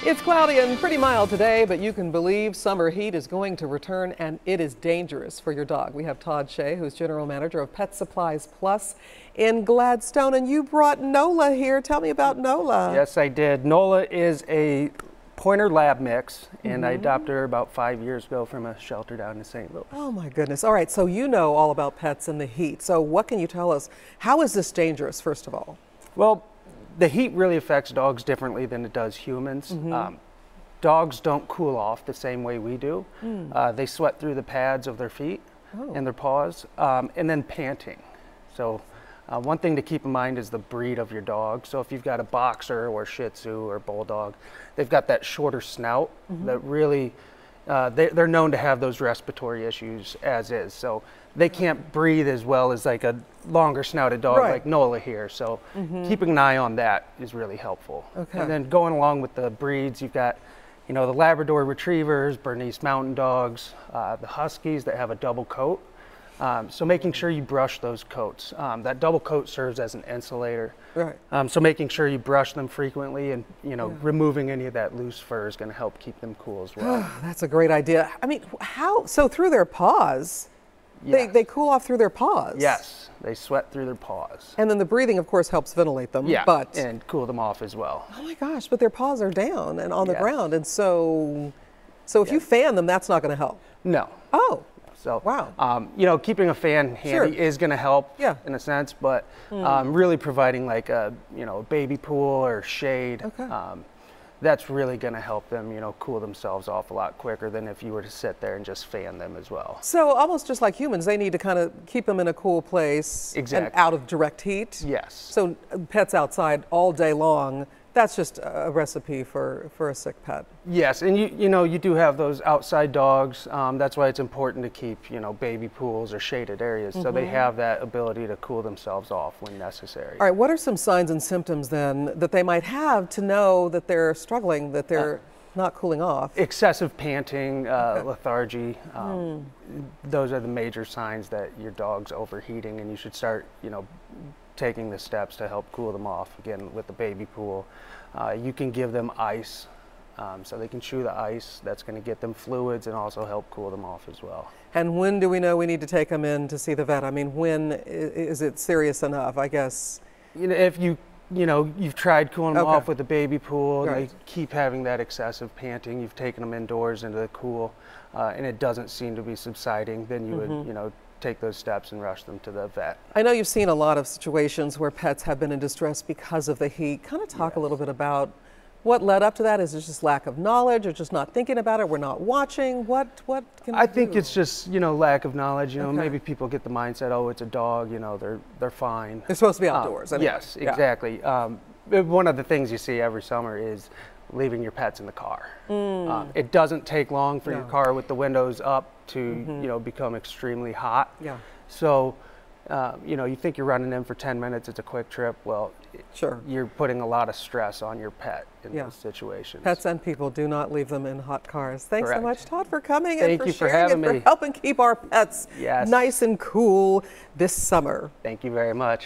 It's cloudy and pretty mild today, but you can believe summer heat is going to return, and it is dangerous for your dog. We have Todd Shea, who's General Manager of Pet Supplies Plus in Gladstone, and you brought Nola here. Tell me about Nola. Yes, I did. Nola is a pointer lab mix, and I adopted her about 5 years ago from a shelter down in St. Louis. Oh my goodness. All right, so you know all about pets and the heat. So what can you tell us? How is this dangerous, first of all? Well, the heat really affects dogs differently than it does humans. Dogs don't cool off the same way we do. They sweat through the pads of their feet and their paws, and then panting. So one thing to keep in mind is the breed of your dog. So if you've got a boxer or Shih Tzu or Bulldog, they've got that shorter snout that really, they're known to have those respiratory issues as is. So they can't breathe as well as like a longer snouted dog like Nola here. So keeping an eye on that is really helpful. And then going along with the breeds, you've got, you know, the Labrador Retrievers, Bernese Mountain Dogs, the Huskies that have a double coat. So making sure you brush those coats. That double coat serves as an insulator. So making sure you brush them frequently and, you know, removing any of that loose fur is going to help keep them cool as well. That's a great idea. I mean, how, so through their paws? They cool off through their paws? Yes, they sweat through their paws. And then the breathing, of course, helps ventilate them. But and cool them off as well. Oh my gosh, but their paws are down and on the ground. And so if you fan them, that's not going to help? No. Oh. So, wow. You know, keeping a fan handy is going to help in a sense, but really providing like a, you know, baby pool or shade, that's really going to help them, you know, cool themselves off a lot quicker than if you were to sit there and just fan them as well. So almost just like humans, they need to kind of keep them in a cool place and out of direct heat. Yes. So pets outside all day long, that's just a recipe for a sick pet. Yes, and you know, you do have those outside dogs. That's why it's important to keep, you know, baby pools or shaded areas so they have that ability to cool themselves off when necessary. All right, what are some signs and symptoms then that they might have to know that they're struggling, that they're not cooling off? Excessive panting, lethargy. Those are the major signs that your dog's overheating, and you should start, you know, taking the steps to help cool them off. Again, with the baby pool, you can give them ice, so they can chew the ice. That's going to get them fluids and also help cool them off as well. And when do we know we need to take them in to see the vet? I mean, when is it serious enough, I guess? You know, if you've tried cooling them off with the baby pool, and they keep having that excessive panting, you've taken them indoors into the cool, and it doesn't seem to be subsiding, then you would, you know, take those steps and rush them to the vet. I know you've seen a lot of situations where pets have been in distress because of the heat. Kind of talk a little bit about what led up to that. Is it just lack of knowledge, or just not thinking about it? We're not watching. What can we do? I think it's just, you know, lack of knowledge. You know, maybe people get the mindset, oh, it's a dog. You know, they're fine. They're supposed to be outdoors. Anyway. Yes, exactly. One of the things you see every summer is leaving your pets in the car. It doesn't take long for your car with the windows up to you know, become extremely hot. So you know, you think you're running in for 10 minutes, it's a quick trip. Well, you're putting a lot of stress on your pet in those situations. Pets and people, do not leave them in hot cars. Thanks so much, Todd, for coming and for sharing and for helping keep our pets nice and cool this summer. Thank you very much.